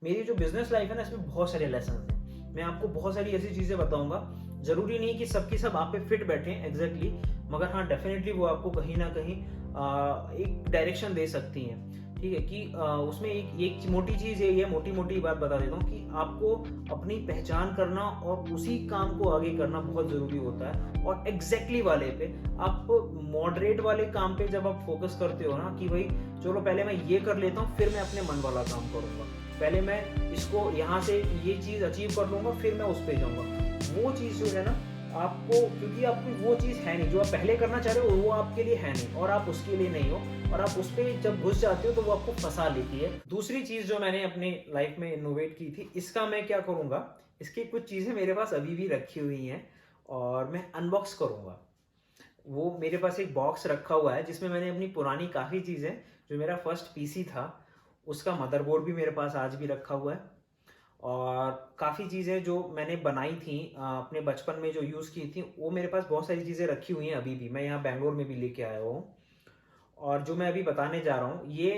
मेरी जो business life है ना, इसमें बहुत सारे लेसन हैं। मैं आपको बहुत सारी ऐसी चीज़ें बताऊंगा, ज़रूरी नहीं कि सबकी सब आप पे फिट बैठे एग्जैक्टली, मगर हाँ डेफिनेटली वो आपको कहीं ना कहीं एक डायरेक्शन दे सकती हैं। ठीक है कि उसमें एक एक मोटी चीज़ यही है, मोटी मोटी बात बता देता हूँ कि आपको अपनी पहचान करना और उसी काम को आगे करना बहुत ज़रूरी होता है। और एग्जैक्टली वाले पे आप मॉडरेट वाले काम पे जब आप फोकस करते हो ना कि भाई चलो पहले मैं ये कर लेता हूँ, फिर मैं अपने मन वाला काम करूँगा, पहले मैं इसको यहाँ से ये चीज़ अचीव कर लूँगा, फिर मैं उस पर जाऊँगा, वो चीज़ जो है ना आपको, क्योंकि आपकी वो चीज़ है नहीं जो आप पहले करना चाह रहे हो, वो आपके लिए है नहीं और आप उसके लिए नहीं हो, और आप उस पर जब घुस जाते हो तो वो आपको फंसा लेती है। दूसरी चीज़ जो मैंने अपनी लाइफ में इनोवेट की थी, इसका मैं क्या करूँगा, इसकी कुछ चीज़ें मेरे पास अभी भी रखी हुई हैं और मैं अनबॉक्स करूँगा। वो मेरे पास एक बॉक्स रखा हुआ है जिसमें मैंने अपनी पुरानी काफ़ी चीज़ें, जो मेरा फर्स्ट पीसी था उसका मदरबोर्ड भी मेरे पास आज भी रखा हुआ है, और काफ़ी चीज़ें जो मैंने बनाई थी अपने बचपन में जो यूज़ की थी, वो मेरे पास बहुत सारी चीज़ें रखी हुई हैं अभी भी, मैं यहाँ बैंगलोर में भी लेके आया हुआ हूँ। और जो मैं अभी बताने जा रहा हूँ ये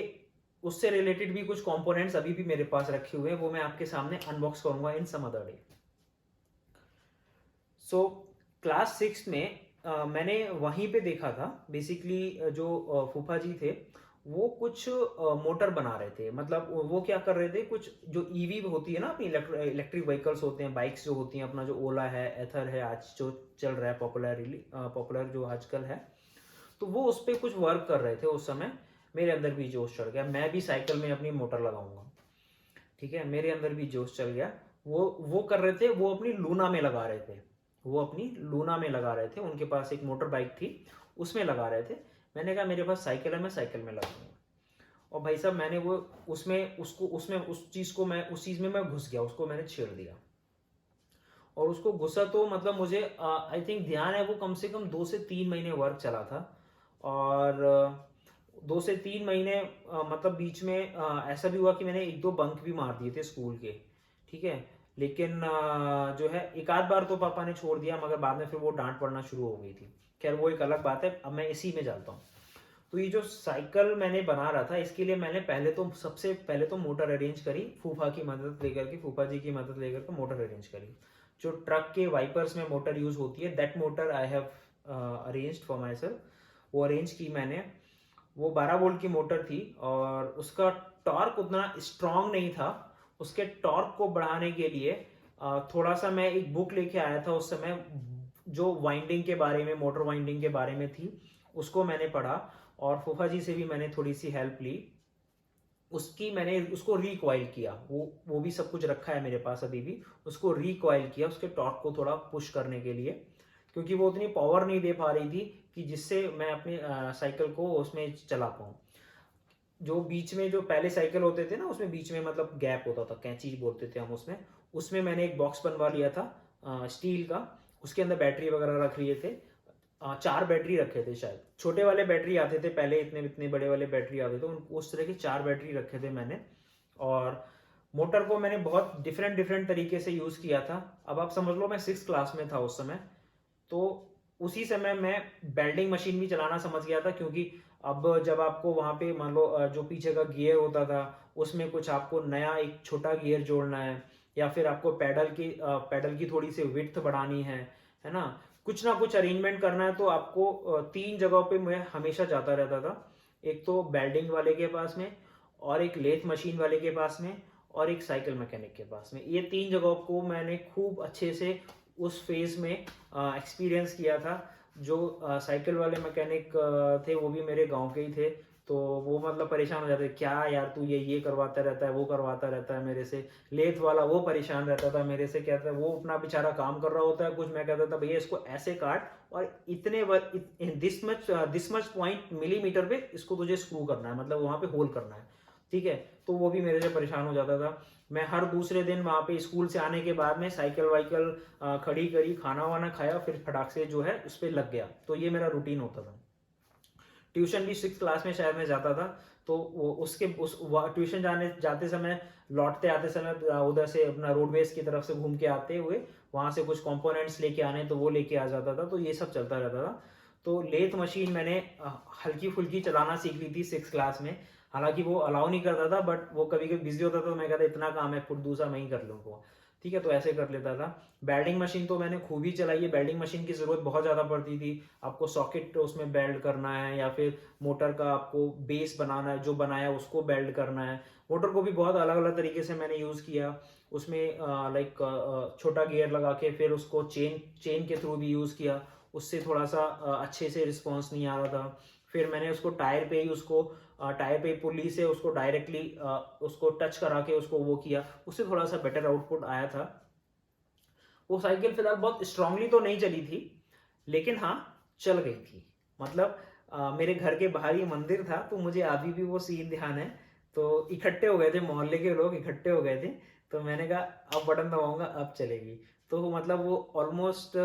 उससे रिलेटेड भी कुछ कंपोनेंट्स अभी भी मेरे पास रखे हुए हैं, वो मैं आपके सामने अनबॉक्स करूंगा in some other day. So class 6 में मैंने वहीं पे देखा था बेसिकली, जो फूफा जी थे वो कुछ मोटर बना रहे थे, मतलब वो क्या कर रहे थे, कुछ जो ईवी होती है ना अपनी इलेक्ट्रिक व्हीकल्स होते हैं, बाइक्स जो होती हैं, अपना जो ओला है, एथर है, आज जो चल रहा है पॉपुलर जो आजकल है, तो वो उस पर कुछ वर्क कर रहे थे उस समय। मेरे अंदर भी जोश चढ़ गया, मैं भी साइकिल में अपनी मोटर लगाऊंगा। ठीक है, मेरे अंदर भी जोश चल गया। वो कर रहे थे, वो अपनी लूना में लगा रहे थे, वो अपनी लूना में लगा रहे थे, उनके पास एक मोटर बाइक थी, उसमें लगा रहे थे। मैंने कहा मेरे पास साइकिल है, मैं साइकिल में लगाऊंगा। और भाई साहब मैंने वो उसमें उसको उसमें उस चीज़ को मैं उस चीज़ में मैं घुस गया, उसको मैंने छेड़ दिया। और उसको घुसा तो मतलब मुझे आई थिंक ध्यान है वो कम से कम 2 से 3 महीने वर्क चला था। और 2 से 3 महीने मतलब बीच में ऐसा भी हुआ कि मैंने एक दो बंक भी मार दिए थे स्कूल के। ठीक है, लेकिन जो है एक आध बार तो पापा ने छोड़ दिया, मगर बाद में फिर वो डांट पड़ना शुरू हो गई थी। खैर वो एक अलग बात है, अब मैं इसी में जाता हूँ। तो ये जो साइकिल मैंने बना रहा था, इसके लिए मैंने सबसे पहले तो मोटर अरेंज करी, फूफा की मदद लेकर के, फूफा जी की मदद लेकर के मोटर अरेंज करी। जो ट्रक के वाइपर्स में मोटर यूज होती है, that motor I have arranged for my self, वो अरेंज की मैंने। वो 12 वोल्ट की मोटर थी और उसका टॉर्क उतना स्ट्रांग नहीं था। उसके टॉर्क को बढ़ाने के लिए थोड़ा सा मैं एक बुक लेके आया था उस समय, जो वाइंडिंग के बारे में, मोटर वाइंडिंग के बारे में थी, उसको मैंने पढ़ा। और फूफा जी से भी मैंने थोड़ी सी हेल्प ली, उसकी मैंने उसको रिकॉइल किया। वो भी सब कुछ रखा है मेरे पास अभी भी। उसको रिकॉइल किया उसके टॉर्क को थोड़ा पुश करने के लिए, क्योंकि वो उतनी पावर नहीं दे पा रही थी कि जिससे मैं अपने साइकिल को उसमें चला पाऊँ। जो बीच में जो पहले साइकिल होते थे ना, उसमें बीच में मतलब गैप होता था, कैंची बोलते थे हम उसमें। उसमें मैंने एक बॉक्स बनवा लिया था स्टील का, उसके अंदर बैटरी वगैरह रख लिए थे। 4 बैटरी रखे थे शायद, छोटे वाले बैटरी आते थे पहले, इतने इतने बड़े वाले बैटरी आते थे, उस तरह के 4 बैटरी रखे थे मैंने। और मोटर को मैंने बहुत डिफरेंट डिफरेंट तरीके से यूज़ किया था। अब आप समझ लो मैं 6 क्लास में था उस समय, तो उसी समय मैं बेल्डिंग मशीन भी चलाना समझ गया था, क्योंकि अब जब आपको वहाँ पे मान लो जो पीछे का गियर होता था, उसमें कुछ आपको नया एक छोटा गियर जोड़ना है, या फिर आपको पैडल की थोड़ी सी विड्थ बढ़ानी है ना कुछ अरेंजमेंट करना है, तो आपको 3 जगहों पे मैं हमेशा जाता रहता था। एक तो बेल्डिंग वाले के पास में, और एक लेथ मशीन वाले के पास में, और एक साइकिल मैकेनिक के पास में। ये 3 जगहों को मैंने खूब अच्छे से उस फेज में एक्सपीरियंस किया था। जो साइकिल वाले मैकेनिक थे वो भी मेरे गांव के ही थे, तो वो मतलब परेशान हो जाते, क्या यार तू ये करवाता रहता है, वो करवाता रहता है मेरे से। लेथ वाला वो परेशान रहता था मेरे से, कहता है वो अपना बेचारा काम कर रहा होता है कुछ, मैं कहता था भैया इसको ऐसे काट, और दिस मच पॉइंट मिलीमीटर पे इसको तुझे स्क्रू करना है, मतलब वहां पे होल करना है। ठीक है, तो वो भी मेरे से परेशान हो जाता था। मैं हर दूसरे दिन वहाँ पे स्कूल से आने के बाद में साइकिल वाइकल खड़ी करी, खाना वाना खाया, फिर फटाक से जो है उस पर लग गया। तो ये मेरा रूटीन होता था। ट्यूशन भी 6 क्लास में शायद मैं जाता था, तो वो उसके उस ट्यूशन जाने जाते समय, लौटते आते समय उधर से अपना रोडवेज की तरफ से घूम के आते हुए वहाँ से कुछ कंपोनेंट्स लेके आने, तो वो लेके आ जाता था, तो ये सब चलता रहता था। तो लेथ मशीन मैंने हल्की फुल्की चलाना सीख ली थी 6 क्लास में। हालांकि वो अलाउ नहीं करता था, बट वो कभी कभी बिजी होता था तो मैं कहता इतना काम है, खुद दूसरा मैं ही कर लूँगा। ठीक है, तो ऐसे कर लेता था। बेल्डिंग मशीन तो मैंने खूब ही चलाई है। बेल्डिंग मशीन की ज़रूरत बहुत ज़्यादा पड़ती थी। आपको सॉकेट उसमें बेल्ड करना है, या फिर मोटर का आपको बेस बनाना है, जो बनाया उसको बेल्ड करना है। मोटर को भी बहुत अलग अलग तरीके से मैंने यूज़ किया। उसमें लाइक छोटा गियर लगा के फिर उसको चेन चेन के थ्रू भी यूज़ किया। उससे थोड़ा सा अच्छे से रिस्पॉन्स नहीं आ रहा था। फिर मैंने उसको टायर पे ही उसको टायर पे पुली से उसको डायरेक्टली उसको टच करा के उसको वो किया, उससे थोड़ा सा बेटर आउटपुट आया था। वो साइकिल फिलहाल बहुत स्ट्रांगली तो नहीं चली थी, लेकिन हाँ चल गई थी। मतलब मेरे घर के बाहर ही मंदिर था, तो मुझे अभी भी वो सीन ध्यान है। तो इकट्ठे हो गए थे, मोहल्ले के लोग इकट्ठे हो गए थे, तो मैंने कहा अब बटन दबाऊंगा अब चलेगी। तो मतलब वो ऑलमोस्ट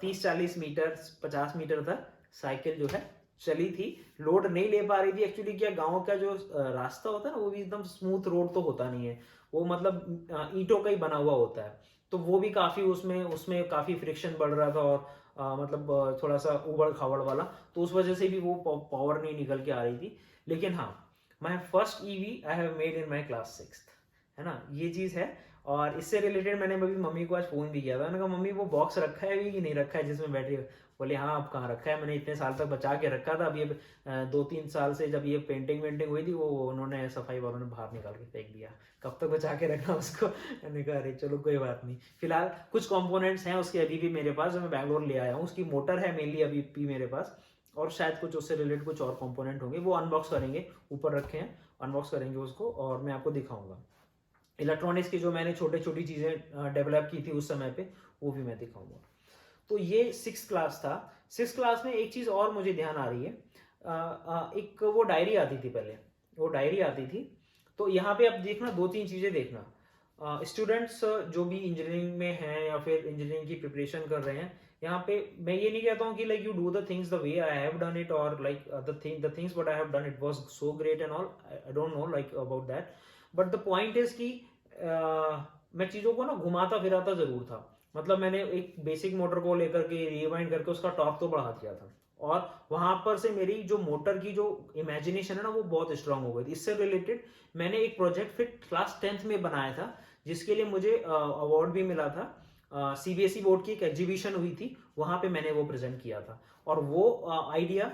30-40 मीटर 50 मीटर तक साइकिल जो है चली थी। लोड नहीं ले पा रही थी एक्चुअली। क्या गाँव का जो रास्ता होता है ना, वो भी एकदम स्मूथ रोड तो होता नहीं है। वो मतलब ईंटों का ही बना हुआ होता है। तो वो भी काफ़ी उसमें उसमें काफ़ी फ्रिक्शन बढ़ रहा था, और मतलब थोड़ा सा उबड़ खाबड़ वाला, तो उस वजह से भी वो पावर नहीं निकल के आ रही थी। लेकिन हाँ, my first EV I have made in my class 6th, है ना, ये चीज़ है। और इससे रिलेटेड मैंने अभी मम्मी को आज फ़ोन भी किया था। मैंने कहा मम्मी वो बॉक्स रखा है भी कि नहीं रखा है जिसमें बैटरी? बोले हाँ अब कहाँ रखा है, मैंने इतने साल तक बचा के रखा था। अब ये 2-3 साल से जब ये पेंटिंग वेंटिंग हुई थी, वो उन्होंने सफाई वालों ने बाहर निकाल के फेंक दिया। कब तक बचा के रखना उसको? मैंने कहा अरे चलो कोई बात नहीं। फिलहाल कुछ कंपोनेंट्स हैं उसके अभी भी मेरे पास, जो मैं बैंगलोर ले आया हूँ। उसकी मोटर है मेनली अभी भी मेरे पास, और शायद कुछ उससे रिलेटेड कुछ और कंपोनेंट होंगे, वो अनबॉक्स करेंगे। ऊपर रखे हैं, अनबॉक्स करेंगे उसको और मैं आपको दिखाऊंगा। इलेक्ट्रॉनिक्स की जो मैंने छोटी छोटी चीज़ें डेवलप की थी उस समय पे, वो भी मैं दिखाऊंगा। तो ये 6th क्लास था। 6th क्लास में एक चीज़ और मुझे ध्यान आ रही है। एक वो डायरी आती थी पहले, वो डायरी आती थी। तो यहाँ पे अब देखना 2-3 चीज़ें देखना। स्टूडेंट्स जो भी इंजीनियरिंग में हैं या फिर इंजीनियरिंग की प्रिपरेशन कर रहे हैं, यहाँ पे मैं ये नहीं कहता हूँ कि like you do the things the way I have done it, और like the things what I have done it was so great and all, I don't know like about that. But the point is कि मैं चीज़ों को ना घुमाता फिराता ज़रूर था। मतलब मैंने एक बेसिक मोटर को लेकर के रिवाइंड करके उसका टॉर्क तो बढ़ा दिया था, और वहां पर से मेरी जो मोटर की जो इमेजिनेशन है ना, वो बहुत स्ट्रांग हो गई थी। इससे रिलेटेड मैंने एक प्रोजेक्ट फिर क्लास 10th में बनाया था, जिसके लिए मुझे अवार्ड भी मिला था। सीबीएसई बोर्ड की एक एग्जीबिशन हुई थी, वहां पे मैंने वो प्रेजेंट किया था। और वो आइडिया,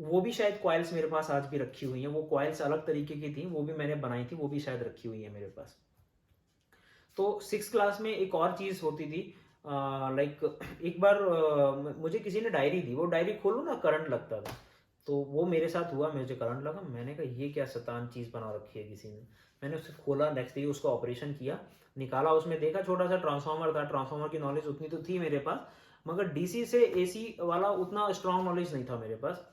वो भी शायद कॉइल्स मेरे पास आज भी रखी हुई हैं। वो कॉइल्स अलग तरीके की थी, वो भी मैंने बनाई थी, वो भी शायद रखी हुई है मेरे पास। तो 6th क्लास में एक और चीज़ होती थी, लाइक एक बार मुझे किसी ने डायरी दी, वो डायरी खोलो ना करंट लगता था। तो वो मेरे साथ हुआ, मुझे करंट लगा। मैंने कहा ये क्या शैतान चीज़ बना रखी है किसी ने। मैंने उसे खोला, नेक्स्ट डे उसका ऑपरेशन किया, निकाला, उसमें देखा छोटा सा ट्रांसफार्मर था। ट्रांसफार्मर की नॉलेज उतनी तो थी मेरे पास, मगर डीसी से एसी वाला उतना स्ट्रांग नॉलेज नहीं था मेरे पास।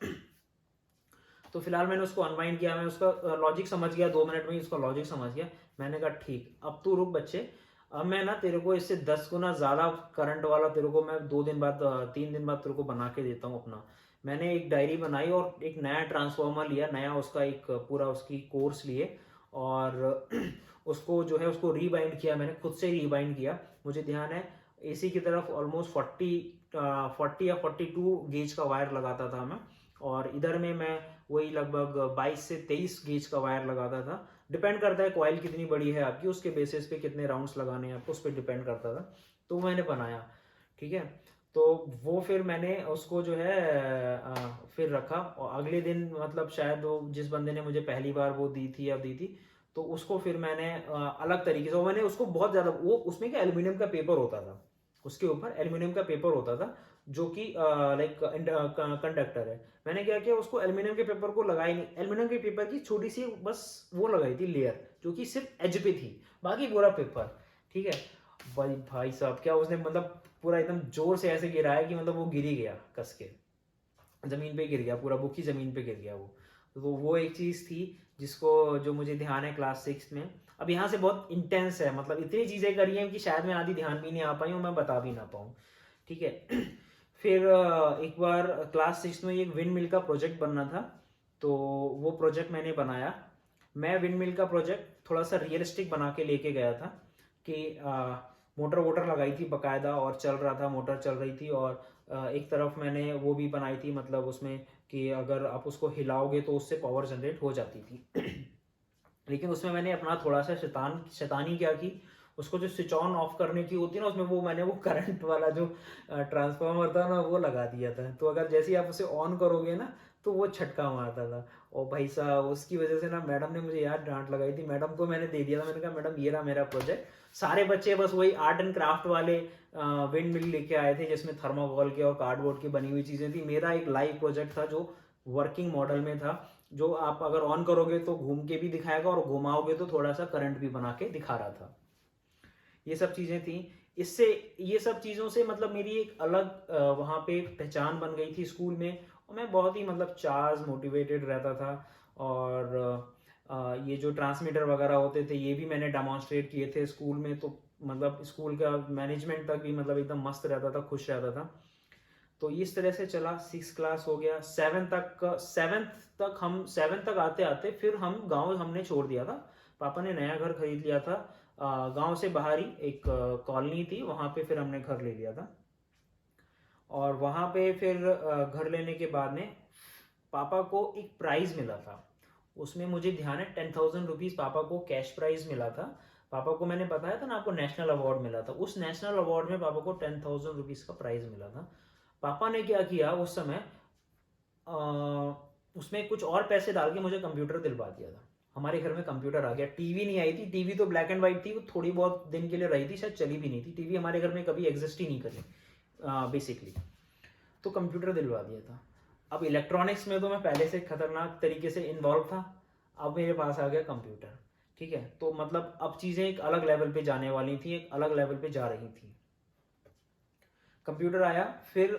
तो फिलहाल मैंने उसको अनवाइंड किया, मैं उसका लॉजिक समझ गया, 2 मिनट में ही उसका लॉजिक समझ गया। मैंने कहा ठीक, अब तू रुक बच्चे, अब मैं ना तेरे को इससे 10 गुना ज़्यादा करंट वाला तेरे को मैं 2 दिन बाद 3 दिन बाद तेरे को बना के देता हूँ अपना। मैंने एक डायरी बनाई और एक नया ट्रांसफार्मर लिया, नया उसका एक पूरा उसकी कोर्स लिए, और उसको जो है उसको रीबाइंड किया, मैंने खुद से रीबाइंड किया। मुझे ध्यान है एसी की तरफ ऑलमोस्ट 40 या 42 गेज का वायर लगाता था मैं, और इधर में मैं वही लगभग 22 से 23 गेज का वायर लगाता था। डिपेंड करता है कॉइल कितनी बड़ी है आपकी, उसके बेसिस पे कितने राउंड्स लगाने हैं आपको, उस पर डिपेंड करता था। तो मैंने बनाया, ठीक है। तो वो फिर मैंने उसको जो है फिर रखा, और अगले दिन मतलब शायद वो जिस बंदे ने मुझे पहली बार वो दी थी या दी थी, तो उसको फिर मैंने अलग तरीके से, मैंने उसको बहुत ज़्यादा, वो उसमें क्या एल्यूमिनियम का पेपर होता था, उसके ऊपर एल्यूमिनियम का पेपर होता था, जो कि लाइक कंडक्टर है। मैंने क्या किया, उसको एल्यूमिनियम के पेपर को लगाई नहीं, एल्यूमिनियम के पेपर की छोटी सी बस वो लगाई थी लेयर, जो कि सिर्फ एज पे थी, बाकी पूरा पेपर, ठीक है। भाई भाई साहब, क्या उसने मतलब पूरा एकदम जोर से ऐसे गिराया कि मतलब वो गिर ही गया, कस के जमीन पे गिर गया, पूरा बुक ही जमीन पे गिर गया वो। तो वो एक चीज़ थी जिसको, जो मुझे ध्यान है क्लास 6 में। अब यहाँ से बहुत इंटेंस है, मतलब इतनी चीज़ें करी हैं कि शायद मैं आधी ध्यान भी नहीं आ पाई हूँ, मैं बता भी ना पाऊँ, ठीक है। फिर एक बार क्लास 6 में एक विंड मिल का प्रोजेक्ट बनना था, तो वो प्रोजेक्ट मैंने बनाया। मैं विंड मिल का प्रोजेक्ट थोड़ा सा रियलिस्टिक बना के लेके गया था, कि मोटर वोटर लगाई थी बकायदा, और चल रहा था, मोटर चल रही थी। और एक तरफ मैंने वो भी बनाई थी, मतलब उसमें कि अगर आप उसको हिलाओगे तो उससे पावर जनरेट हो जाती थी। लेकिन उसमें मैंने अपना थोड़ा सा शैतानी क्या की, उसको जो स्विच ऑन ऑफ करने की होती है ना, उसमें मैंने वो करंट वाला जो ट्रांसफार्मर था ना, वो लगा दिया था। तो अगर जैसे ही आप उसे ऑन करोगे ना, तो वो झटका मारता था। और भाई साहब, उसकी वजह से ना मैडम ने मुझे यार डांट लगाई थी। मैडम को मैंने दे दिया था, मैंने कहा मैडम ये रहा मेरा प्रोजेक्ट। सारे बच्चे बस वही आर्ट एंड क्राफ्ट वाले विंड मिल लेके आए थे, जिसमें थर्माकोल के और कार्डबोर्ड की बनी हुई चीज़ें थी। मेरा एक लाइव प्रोजेक्ट था जो वर्किंग मॉडल में था, जो आप अगर ऑन करोगे तो घूम के भी दिखाएगा, और घुमाओगे तो थोड़ा सा करंट भी बना के दिखा रहा था। ये सब चीज़ें थी। इससे, ये सब चीज़ों से मतलब मेरी एक अलग वहाँ पे पहचान बन गई थी स्कूल में। और मैं बहुत ही मतलब चार्ज मोटिवेटेड रहता था। और ये जो ट्रांसमीटर वगैरह होते थे, ये भी मैंने डेमोन्स्ट्रेट किए थे स्कूल में। तो मतलब स्कूल का मैनेजमेंट तक भी मतलब एकदम मस्त रहता था, खुश रहता था। तो इस तरह से चला। 6 क्लास हो गया, 7th तक आते आते फिर हम गांव हमने छोड़ दिया था। पापा ने नया घर खरीद लिया था। गांव से बाहर ही एक कॉलोनी थी, वहां पे फिर हमने घर ले लिया था। और वहां पे फिर घर लेने के बाद में पापा को एक प्राइज मिला था। उसमें मुझे ध्यान है 10,000 रुपीज पापा को कैश प्राइज मिला था। पापा को मैंने बताया था ना आपको, नेशनल अवार्ड मिला था। उस नेशनल अवार्ड में पापा को 10,000 रुपीज का प्राइज मिला था। पापा ने क्या किया उस समय, उसमें कुछ और पैसे डाल के मुझे कंप्यूटर दिलवा दिया था। हमारे घर में कंप्यूटर आ गया। टीवी नहीं आई थी, टीवी तो ब्लैक एंड वाइट थी, वो थोड़ी बहुत दिन के लिए रही थी, शायद चली भी नहीं थी। टीवी हमारे घर में कभी एग्जिस्ट ही नहीं करी बेसिकली। तो कंप्यूटर दिलवा दिया था। अब इलेक्ट्रॉनिक्स में तो मैं पहले से खतरनाक तरीके से इन्वॉल्व था। अब मेरे पास आ गया कंप्यूटर। ठीक है, तो मतलब अब चीज़ें एक अलग लेवल पे जाने वाली थी, एक अलग लेवल पे जा रही थी। कंप्यूटर आया, फिर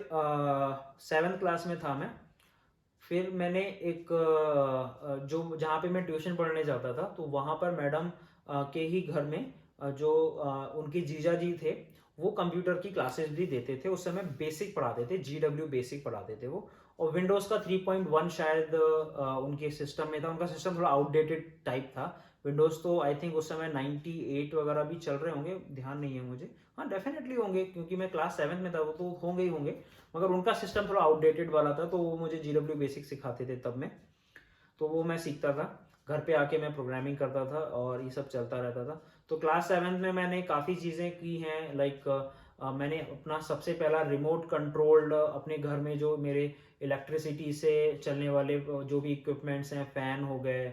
7th क्लास में था मैं। फिर मैंने एक जो जहाँ पे मैं ट्यूशन पढ़ने जाता था, तो वहाँ पर मैडम के ही घर में जो उनके जीजा जी थे, वो कंप्यूटर की क्लासेस भी देते थे। उस समय बेसिक पढ़ाते थे, GW बेसिक पढ़ाते थे वो। और विंडोज़ का 3.1 शायद उनके सिस्टम में था। उनका सिस्टम थोड़ा आउटडेटेड टाइप था। विंडोज़ तो आई थिंक उस समय 98 वगैरह भी चल रहे होंगे, ध्यान नहीं है मुझे। हाँ डेफिनेटली होंगे, क्योंकि मैं क्लास 7 में था, वो तो होंगे ही होंगे। मगर उनका सिस्टम थोड़ा आउटडेटेड वाला था, तो वो मुझे GW बेसिक सिखाते थे तब में। तो वो मैं सीखता था, घर पे आके मैं प्रोग्रामिंग करता था और ये सब चलता रहता था। तो क्लास 7 में मैंने काफ़ी चीज़ें की हैं। लाइक मैंने अपना सबसे पहला रिमोट कंट्रोल्ड अपने घर में, जो मेरे इलेक्ट्रिसिटी से चलने वाले जो भी इक्विपमेंट्स हैं, फ़ैन हो गए,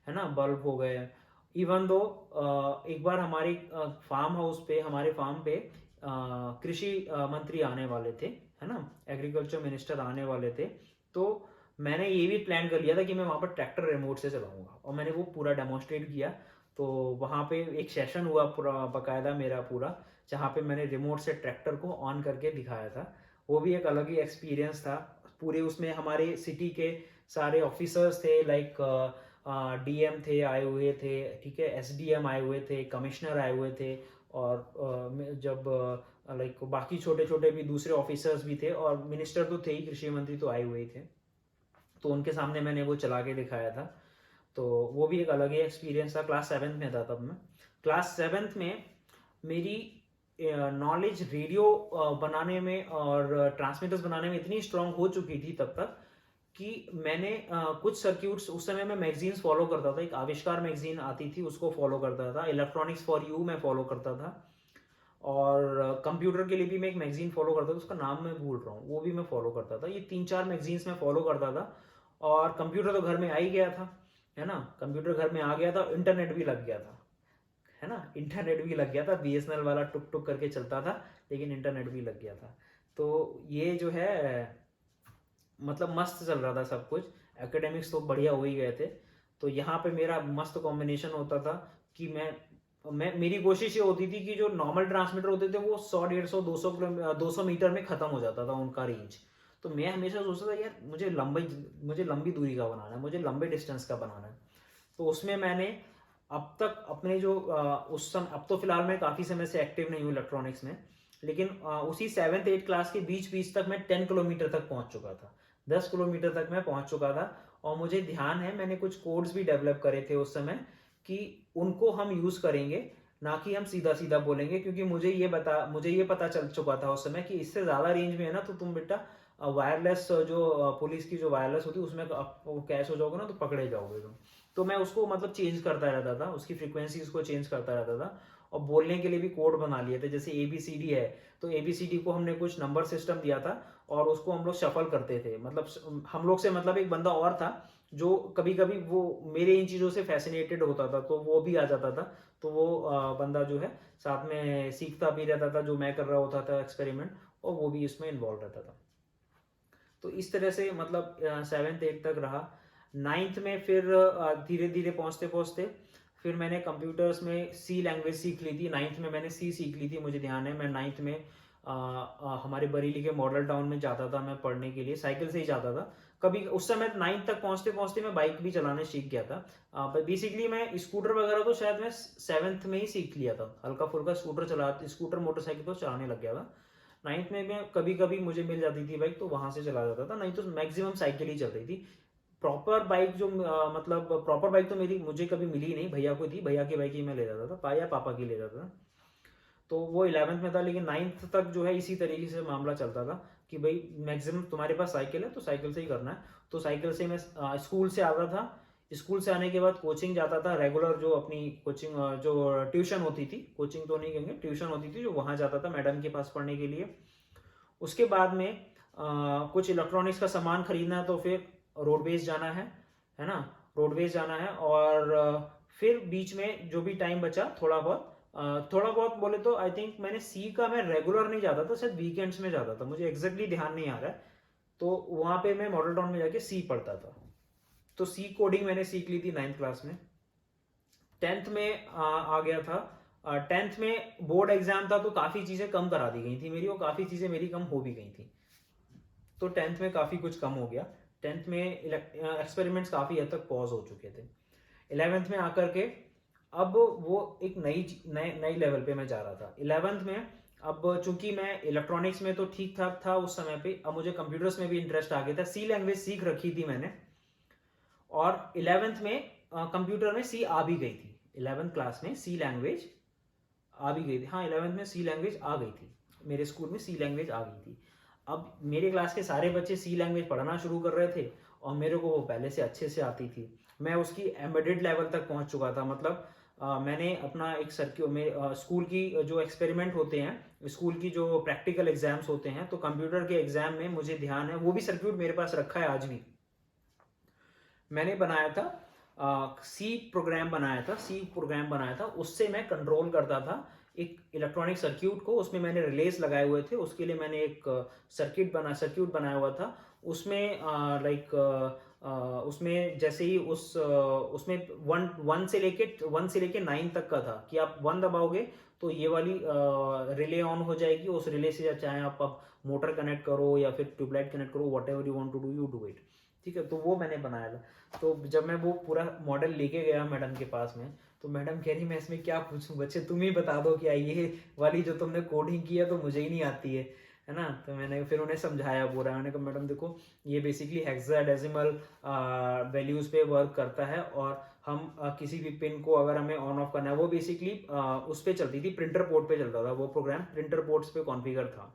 है ना, बल्ब हो गए। इवन दो एक बार हमारी फार्म हाउस पे, हमारे फार्म पे कृषि मंत्री आने वाले थे, है ना, एग्रीकल्चर मिनिस्टर आने वाले थे। तो मैंने ये भी प्लान कर लिया था कि मैं वहाँ पर ट्रैक्टर रिमोट से चलाऊंगा, और मैंने वो पूरा डेमोन्स्ट्रेट किया। तो वहाँ पे एक सेशन हुआ पूरा बकायदा मेरा पूरा, जहाँ पे मैंने रिमोट से ट्रैक्टर को ऑन करके दिखाया था। वो भी एक अलग ही एक्सपीरियंस था। पूरे उसमें हमारे सिटी के सारे ऑफिसर्स थे, लाइक DM थे आए हुए थे, ठीक है, SDM आए हुए थे, कमिश्नर आए हुए थे। और जब लाइक बाकी छोटे छोटे भी दूसरे ऑफिसर्स भी थे, और मिनिस्टर तो थे ही, कृषि मंत्री तो आए हुए ही थे। तो उनके सामने मैंने वो चला के दिखाया था। तो वो भी एक अलग ही एक्सपीरियंस था। क्लास 7 में था तब मैं। क्लास 7 में मेरी नॉलेज रेडियो बनाने में और ट्रांसमीटर्स बनाने में इतनी स्ट्रांग हो चुकी थी तब तक, कि मैंने कुछ सर्क्यूट्स, उस समय मैं मैगजीन्स फॉलो करता था। एक आविष्कार मैगजीन आती थी, उसको फॉलो करता था। इलेक्ट्रॉनिक्स फॉर यू मैं फॉलो करता था। और कंप्यूटर के लिए भी मैं एक मैगजीन फॉलो करता था, उसका नाम मैं भूल रहा हूँ, वो भी मैं फॉलो करता था। ये 3-4 मैगजीन्स मैं फॉलो करता था। और कंप्यूटर तो घर में आ ही गया था, है ना, कंप्यूटर घर में आ गया था। इंटरनेट भी लग गया था, है ना, इंटरनेट भी लग गया था। BSNL वाला टुक टुक करके चलता था, लेकिन इंटरनेट भी लग गया था। तो ये जो है, मतलब मस्त चल रहा था सब कुछ। एकेडमिक्स तो बढ़िया हो ही गए थे। तो यहाँ पे मेरा मस्त कॉम्बिनेशन होता था कि मैं मेरी कोशिश ये होती थी कि जो नॉर्मल ट्रांसमीटर होते थे वो 100, 150, 200 मीटर में ख़त्म हो जाता था उनका रेंज। तो मैं हमेशा सोचता था यार मुझे लंबी दूरी का बनाना है, मुझे लंबे डिस्टेंस का बनाना है। तो उसमें मैंने अब तक अपने जो उस समय, अब तो फिलहाल मैं काफ़ी समय से एक्टिव नहीं हूँ इलेक्ट्रॉनिक्स में, लेकिन उसी 7th 8th क्लास के बीच बीच तक मैं 10 किलोमीटर तक पहुँच चुका था। 10 किलोमीटर तक मैं पहुँच चुका था। और मुझे ध्यान है मैंने कुछ कोड्स भी डेवलप करे थे उस समय, कि उनको हम यूज़ करेंगे, ना कि हम सीधा सीधा बोलेंगे। क्योंकि मुझे ये पता चल चुका था उस समय कि इससे ज़्यादा रेंज में है ना, तो तुम बेटा वायरलेस जो पुलिस की जो वायरलेस होती है उसमें कैश हो जाओगे ना, तो पकड़े जाओगे तुम। तो मैं उसको मतलब चेंज करता रहता था, उसकी फ्रीक्वेंसी उसको चेंज करता रहता था। और बोलने के लिए भी कोड बना लिए थे, जैसे ABCD है, तो ABCD को हमने कुछ नंबर सिस्टम दिया था और उसको हम लोग शफल करते थे। मतलब हम लोग से मतलब एक बंदा और था जो कभी कभी वो मेरे इन चीज़ों से फैसिनेटेड होता था, तो वो भी आ जाता था। तो वो बंदा जो है साथ में सीखता भी रहता था जो मैं कर रहा होता था एक्सपेरिमेंट, और वो भी इसमें इन्वॉल्व रहता था। तो इस तरह से मतलब 7th 8th तक रहा। 9th में फिर धीरे धीरे पहुंचते पहुंचते फिर मैंने कंप्यूटर्स में सी लैंग्वेज सीख ली थी। 9th में मैंने सी सीख ली थी, मुझे ध्यान है। मैं 9th में हमारे बरेली के मॉडल टाउन में जाता था मैं पढ़ने के लिए, साइकिल से ही जाता था। कभी उस समय 9th तक पहुंचते पहुंचते मैं बाइक भी चलाने सीख गया था। बेसिकली मैं स्कूटर वगैरह तो शायद मैं 7th में ही सीख लिया था, हल्का फुल्का स्कूटर मोटरसाइकिल तो चलाने लग गया था। 9th में मैं कभी कभी मुझे मिल जाती थी बाइक, तो वहां से चला जाता था, नहीं तो मैक्सिमम साइकिल ही चल रही थी। प्रॉपर बाइक जो मतलब प्रॉपर बाइक तो मेरी मुझे कभी मिली नहीं, भैया को थी, भैया की बाइक ही मैं ले जाता था, या पापा की ले जाता था। तो वो 11th में था, लेकिन 9th तक जो है इसी तरीके से मामला चलता था कि भाई मैक्सिमम तुम्हारे पास साइकिल है तो साइकिल से ही करना है। तो साइकिल से मैं स्कूल से आता था। स्कूल से आने के बाद कोचिंग जाता था, रेगुलर जो अपनी कोचिंग जो ट्यूशन होती थी, कोचिंग तो नहीं कहेंगे, ट्यूशन होती थी, जो वहाँ जाता था मैडम के पास पढ़ने के लिए। उसके बाद में कुछ इलेक्ट्रॉनिक्स का सामान खरीदना है तो फिर रोडवेज जाना है ना, रोडवेज जाना है। और फिर बीच में जो भी टाइम बचा थोड़ा बहुत बोले तो आई थिंक मैंने सी का मैं रेगुलर नहीं जाता था, शायद वीकेंड्स में जाता था, मुझे एग्जैक्टली ध्यान नहीं आ रहा है। तो वहां पे मैं मॉडल टाउन में जाके सी पढ़ता था। तो सी कोडिंग मैंने सीख ली थी 9th क्लास में। 10th में आ गया था। 10th में बोर्ड एग्जाम था, तो काफी चीजें कम करा दी गई थी मेरी, और काफी चीजें मेरी कम हो भी गई थी। तो 10th में काफी कुछ कम हो गया। 10th में एक्सपेरिमेंट्स काफी हद तक पॉज हो चुके थे। 11th में आकर के अब वो एक नई लेवल पे मैं जा रहा था 11th में। अब चूंकि मैं इलेक्ट्रॉनिक्स में तो ठीक ठाक था उस समय पे, अब मुझे कंप्यूटर्स में भी इंटरेस्ट आ गया था। सी लैंग्वेज सीख रखी थी मैंने, और 11th में कंप्यूटर में सी आ भी गई थी। 11th क्लास में सी लैंग्वेज आ भी गई थी, हाँ 11th में सी लैंग्वेज आ गई थी, मेरे स्कूल में सी लैंग्वेज आ गई थी। अब मेरे क्लास के सारे बच्चे सी लैंग्वेज पढ़ना शुरू कर रहे थे, और मेरे को वो पहले से अच्छे से आती थी। मैं उसकी एम्बेडेड लेवल तक पहुंच चुका था। मतलब मैंने अपना एक सर्क्यू में स्कूल की जो एक्सपेरिमेंट होते हैं, स्कूल की जो प्रैक्टिकल एग्जाम्स होते हैं, तो कंप्यूटर के एग्जाम में मुझे ध्यान है, वो भी सर्क्यूट मेरे पास रखा है आज भी। मैंने बनाया था सी प्रोग्राम बनाया था, उससे मैं कंट्रोल करता था एक इलेक्ट्रॉनिक सर्क्यूट को। उसमें मैंने रिलेस लगाए हुए थे, उसके लिए मैंने एक सर्क्यूट बनाया हुआ था। उसमें उसमें जैसे ही उसमें वन से लेके 9 तक का था कि आप 1 दबाओगे तो ये वाली रिले ऑन हो जाएगी। उस रिले से चाहे आप मोटर कनेक्ट करो या फिर ट्यूबलाइट कनेक्ट करो, whatever you want to do you do it. ठीक है, तो वो मैंने बनाया था। तो जब मैं वो पूरा मॉडल लेके गया मैडम के पास में, तो मैडम कह रही मैं इसमें क्या पूछूं, बच्चे तुम ही बता दो क्या ये वाली जो तुमने कोडिंग की है तो मुझे ही नहीं आती है ना। तो मैंने फिर उन्हें समझाया पूरा, मैंने कहा मैडम देखो ये बेसिकली हेक्साडेसिमल वैल्यूज पे वर्क करता है, और हम किसी भी पिन को अगर हमें ऑन ऑफ करना है, वो बेसिकली उस पर चलती थी, प्रिंटर पोर्ट पे चलता था वो प्रोग्राम, प्रिंटर पोर्ट्स पे कॉन्फ़िगर था।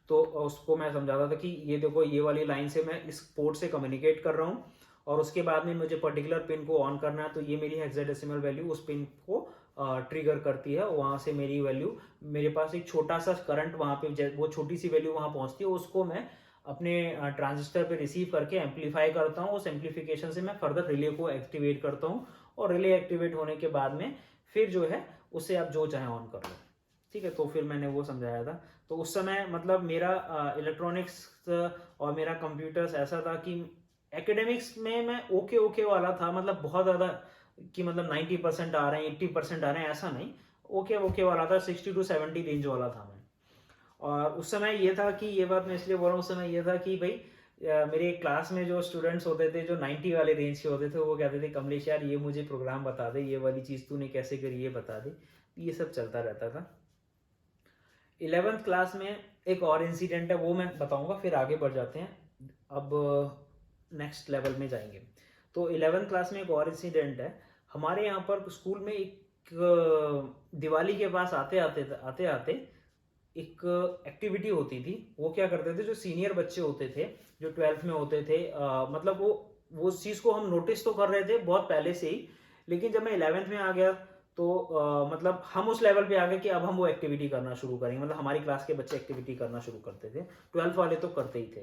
तो उसको मैं समझाता था कि ये देखो ये वाली लाइन से मैं इस पोर्ट से कम्युनिकेट कर रहा हूँ, और उसके बाद में मुझे पर्टिकुलर पिन को ऑन करना है, तो ये मेरी हेक्साडेसिमल वैल्यू उस पिन को ट्रिगर करती है। वहाँ से मेरी वैल्यू, मेरे पास एक छोटा सा करंट वहाँ पे, वो छोटी सी वैल्यू वहाँ पहुँचती है, उसको मैं अपने ट्रांजिस्टर पे रिसीव करके एम्पलीफाई करता हूँ। उस एम्पलीफिकेशन से मैं फर्दर रिले को एक्टिवेट करता हूँ, और रिले एक्टिवेट होने के बाद में फिर जो है उससे आप जो चाहे ऑन कर लो। ठीक है, तो फिर मैंने वो समझाया था। तो उस समय मतलब मेरा इलेक्ट्रॉनिक्स और मेरा कंप्यूटर्स ऐसा था कि एकेडमिक्स में मैं ओके ओके वाला था, मतलब बहुत ज़्यादा कि मतलब 90% आ रहे हैं 80% आ रहे हैं ऐसा नहीं, ओके ओके वाला था, 60 to 70 रेंज वाला था मैं। और उस समय ये था कि, ये बात मैं इसलिए बोल रहा हूँ, उस समय ये था कि भाई मेरे क्लास में जो स्टूडेंट्स होते थे जो 90 वाले रेंज के होते थे, वो कहते थे कमलेश यार ये मुझे प्रोग्राम बता दे, ये वाली चीज़ तूने कैसे करी ये बता दे। ये सब चलता रहता था। 11th क्लास में एक और इंसिडेंट है, वो मैं बताऊंगा, फिर आगे बढ़ जाते हैं, अब नेक्स्ट लेवल में जाएंगे। तो 11th क्लास में एक और इंसिडेंट है। हमारे यहाँ पर स्कूल में एक दिवाली के पास आते आते एक एक्टिविटी होती थी। वो क्या करते थे, जो सीनियर बच्चे होते थे जो 12th में होते थे, मतलब वो वो उस चीज़ को हम नोटिस तो कर रहे थे बहुत पहले से ही, लेकिन जब मैं 11th में आ गया तो मतलब हम उस लेवल पे आ गए कि अब हम वो एक्टिविटी करना शुरू करेंगे, मतलब हमारी क्लास के बच्चे एक्टिविटी करना शुरू करते थे, 12th वाले तो करते ही थे।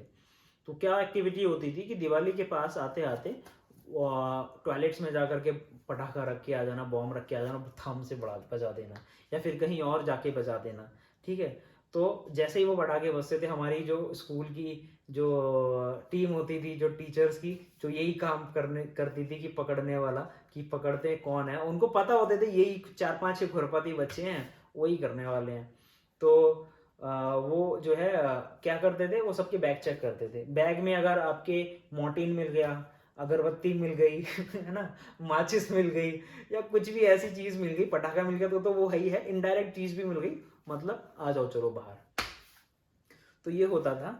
तो क्या एक्टिविटी होती थी कि दिवाली के पास आते आते टॉयलेट्स में जा करके पटाखा रख के आ जाना, बॉम्ब रख के आ जाना, थम से बजा देना, या फिर कहीं और जाके बजा देना, ठीक है। तो जैसे ही वो पटाखे बजते थे, हमारी जो स्कूल की जो टीम होती थी, जो टीचर्स की, जो यही काम करती थी कि पकड़ने वाला, कि पकड़ते कौन है, उनको पता होते थे यही 4-5 खुरपाती बच्चे हैं, वही करने वाले हैं। तो वो जो है क्या करते थे, वो सबके बैग चेक करते थे। बैग में अगर आपके मोर्टिन मिल गया, अगरबत्ती मिल गई है ना, माचिस मिल गई, या कुछ भी ऐसी चीज मिल गई, पटाखा मिल गया, तो वो है इनडायरेक्ट चीज भी मिल गई, मतलब आ जाओ चलो बाहर। तो ये होता था।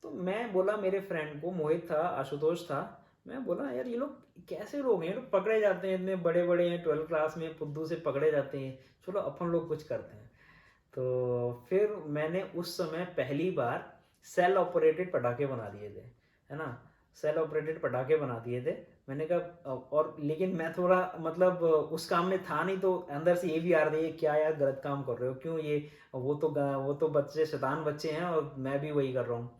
तो मैं बोला मेरे फ्रेंड को, मोहित था, आशुतोष था, मैं बोला यार ये लोग कैसे लोग हैं, ये लोग पकड़े जाते हैं, इतने बड़े बड़े हैं, 12th क्लास में फुद्दू से पकड़े जाते हैं, चलो अपन लोग कुछ करते हैं। तो फिर मैंने उस समय पहली बार सेल ऑपरेटेड पटाखे बना दिए थे, है ना, सेल ऑपरेटेड पटाखे बना दिए थे। मैंने कहा और लेकिन मैं थोड़ा मतलब उस काम में था नहीं, तो अंदर से ये भी आ रही है क्या यार गलत काम कर रहे हो, क्यों ये, वो तो बच्चे शैतान बच्चे हैं और मैं भी वही कर रहा हूँ।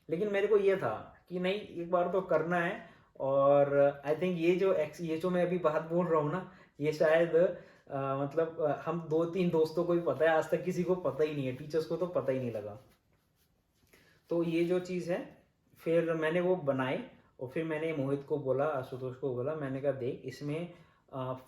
लेकिन मेरे को ये था कि नहीं, एक बार तो करना है। और आई थिंक ये जो मैं अभी बात बोल रहा हूँ ना, ये शायद मतलब हम 2-3 दोस्तों को ही पता है, आज तक किसी को पता ही नहीं है, टीचर्स को तो पता ही नहीं लगा। तो ये जो चीज़ है, फिर मैंने वो बनाए, और फिर मैंने मोहित को बोला, आशुतोष को बोला, मैंने कहा देख इसमें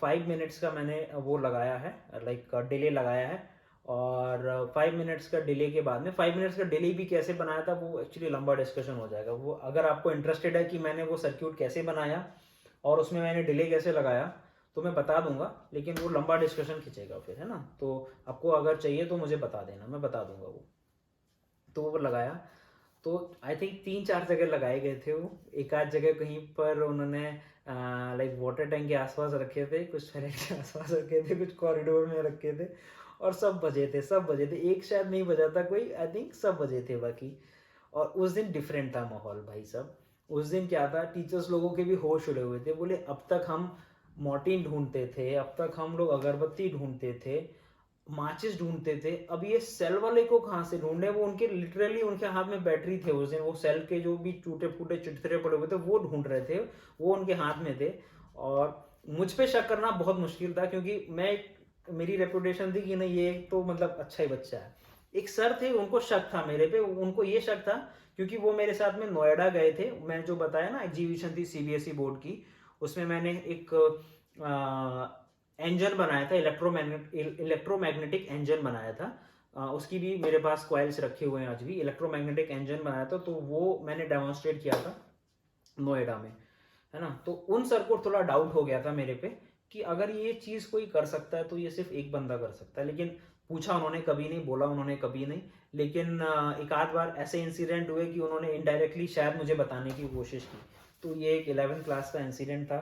5 मिनट्स का मैंने वो लगाया है, लाइक डिले लगाया है। और 5 मिनट्स का डिले के बाद में, 5 मिनट्स का डिले भी कैसे बनाया था वो एक्चुअली लंबा डिस्कशन हो जाएगा। वो अगर आपको इंटरेस्टेड है कि मैंने वो सर्क्यूट कैसे बनाया और उसमें मैंने डिले कैसे लगाया, तो मैं बता दूंगा, लेकिन वो लंबा डिस्कशन खींचेगा फिर, है ना। तो आपको अगर चाहिए तो मुझे बता देना, मैं बता दूंगा वो। तो वो लगाया, तो आई थिंक 3-4 जगह लगाए गए थे वो। एक आध जगह कहीं पर उन्होंने लाइक वाटर टैंक के आसपास रखे थे, कुछ टॉयलेट के आसपास रखे थे, कुछ कॉरिडोर में रखे थे, और सब बजे थे, सब बजे थे, एक शायद नहीं बजा था कोई, आई थिंक सब बजे थे बाकी। और उस दिन डिफरेंट था माहौल भाई साहब। उस दिन क्या था, टीचर्स लोगों के भी होश उड़े हुए थे, बोले अब तक हम मोर्टिन ढूंढते थे, अब तक हम लोग अगरबत्ती ढूंढते थे, माचिस ढूंढते थे, अब ये सेल वाले को कहाँ से ढूंढे। वो उनके लिटरली उनके हाथ में बैटरी थे उस दिन, वो सेल के जो भी टूटे फूटे चिटकरे पड़े हुए थे वो ढूंढ रहे थे, वो उनके हाथ में थे। और मुझ पे शक करना बहुत मुश्किल था, क्योंकि मेरी रेपुटेशन थी कि नहीं ये तो मतलब अच्छा ही बच्चा है। एक सर थे, उनको शक था मेरे पे, उनको ये शक था क्योंकि वो मेरे साथ में नोएडा गए थे। मैंने जो बताया ना एग्जीबिशन थी सीबीएसई बोर्ड की, उसमें मैंने एक इंजन बनाया था, इलेक्ट्रोमैग्नेटिक इंजन बनाया था। उसकी भी मेरे पास कॉइल्स रखे हुए हैं आज भी। इलेक्ट्रोमैग्नेटिक इंजन बनाया था, तो वो मैंने डेमोन्स्ट्रेट किया था नोएडा में, है ना। तो उन सर को थोड़ा डाउट हो गया था मेरे पे कि अगर ये चीज़ कोई कर सकता है तो ये सिर्फ एक बंदा कर सकता है। लेकिन पूछा उन्होंने कभी नहीं, बोला उन्होंने कभी नहीं। लेकिन एक आध बार ऐसे इंसिडेंट हुए कि उन्होंने इनडायरेक्टली शायद मुझे बताने की कोशिश की। तो ये एक 11th क्लास का इंसिडेंट था।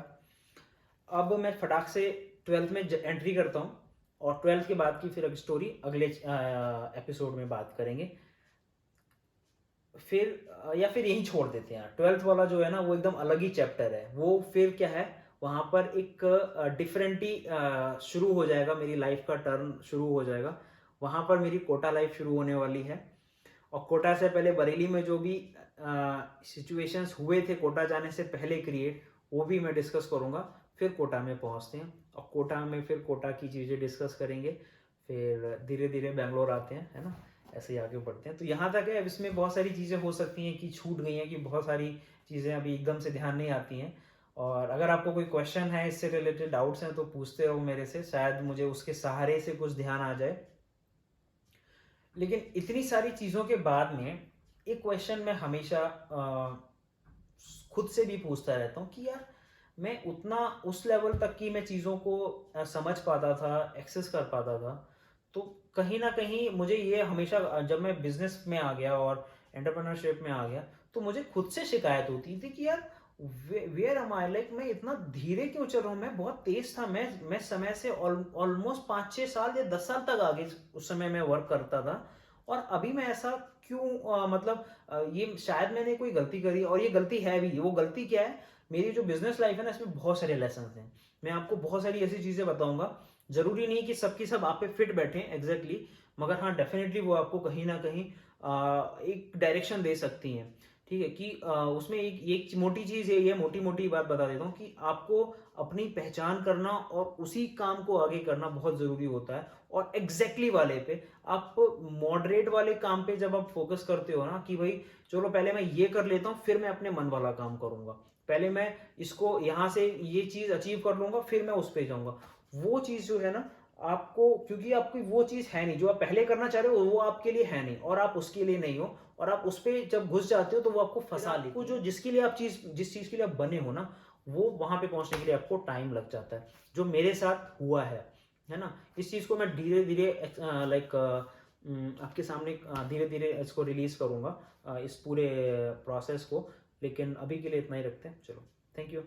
अब मैं फटाक से 12th में एंट्री करता हूँ, और 12th के बाद की फिर अब स्टोरी अगले एपिसोड में बात करेंगे। फिर या फिर यहीं छोड़ देते हैं। 12th वाला जो है ना वो एकदम अलग ही चैप्टर है। वो फिर क्या है, वहाँ पर एक डिफरेंट ही शुरू हो जाएगा, मेरी लाइफ का टर्न शुरू हो जाएगा। वहाँ पर मेरी कोटा लाइफ शुरू होने वाली है। और कोटा से पहले बरेली में जो भी सिचुएशंस हुए थे कोटा जाने से पहले क्रिएट, वो भी मैं डिस्कस करूँगा। फिर कोटा में पहुँचते हैं, और कोटा में फिर कोटा की चीज़ें डिस्कस करेंगे। फिर धीरे धीरे बेंगलोर आते हैं, है ना, ऐसे ही आगे बढ़ते हैं। तो यहाँ तक है। अब इसमें बहुत सारी चीज़ें हो सकती हैं कि छूट गई हैं, कि बहुत सारी चीज़ें अभी एकदम से ध्यान नहीं आती हैं। और अगर आपको कोई क्वेश्चन है, इससे रिलेटेड डाउट्स हैं, तो पूछते रहो मेरे से, शायद मुझे उसके सहारे से कुछ ध्यान आ जाए। लेकिन इतनी सारी चीज़ों के बाद में एक क्वेश्चन मैं हमेशा खुद से भी पूछता रहता हूँ कि यार मैं उतना उस लेवल तक की मैं चीज़ों को समझ पाता था, एक्सेस कर पाता था। तो कहीं ना कहीं मुझे ये हमेशा जब मैं बिजनेस में आ गया और एंटरप्रेन्योरशिप में आ गया, तो मुझे खुद से शिकायत होती थी कि यार वेयर एम आई, लाइक मैं इतना धीरे क्यों चल रहा हूँ। मैं बहुत तेज था, मैं समय से ऑलमोस्ट 5-6 साल या 10 साल तक आगे उस समय मैं वर्क करता था, और अभी मैं ऐसा क्यों मतलब ये शायद मैंने कोई गलती करी, और ये गलती है भी। वो गलती क्या है, मेरी जो बिजनेस लाइफ है ना, इसमें बहुत सारे लेसन हैं। मैं आपको बहुत सारी ऐसी चीज़ें बताऊंगा, ज़रूरी नहीं कि सबकी सब आप पे फिट बैठे एग्जैक्टली, मगर हाँ डेफिनेटली वो आपको कहीं ना कहीं एक डायरेक्शन दे सकती हैं। ठीक है कि उसमें एक एक मोटी चीज़ ये मोटी मोटी बात बता देता हूँ कि आपको अपनी पहचान करना और उसी काम को आगे करना बहुत ज़रूरी होता है। और एग्जैक्टली वाले पे आप मॉडरेट वाले काम पे जब आप फोकस करते हो ना कि भाई चलो पहले मैं ये कर लेता हूँ, फिर मैं अपने मन वाला काम करूंगा, पहले मैं इसको यहाँ से ये चीज़ अचीव कर लूंगा, फिर मैं उस पे जाऊंगा, वो चीज़ जो है ना आपको, क्योंकि आपकी वो चीज़ है नहीं जो आप पहले करना चाह रहे हो, वो आपके लिए है नहीं और आप उसके लिए नहीं हो, और आप उस पर जब घुस जाते हो तो वो आपको फंसा लेती है। जो जिसके लिए आप जिस चीज़ के लिए आप बने हो ना, वो वहां पे पहुंचने के लिए आपको टाइम लग जाता है, जो मेरे साथ हुआ है ना। इस चीज़ को मैं धीरे धीरे लाइक आपके सामने धीरे धीरे इसको रिलीज करूंगा, इस पूरे प्रोसेस को, लेकिन अभी के लिए इतना ही रखते हैं। चलो, थैंक यू।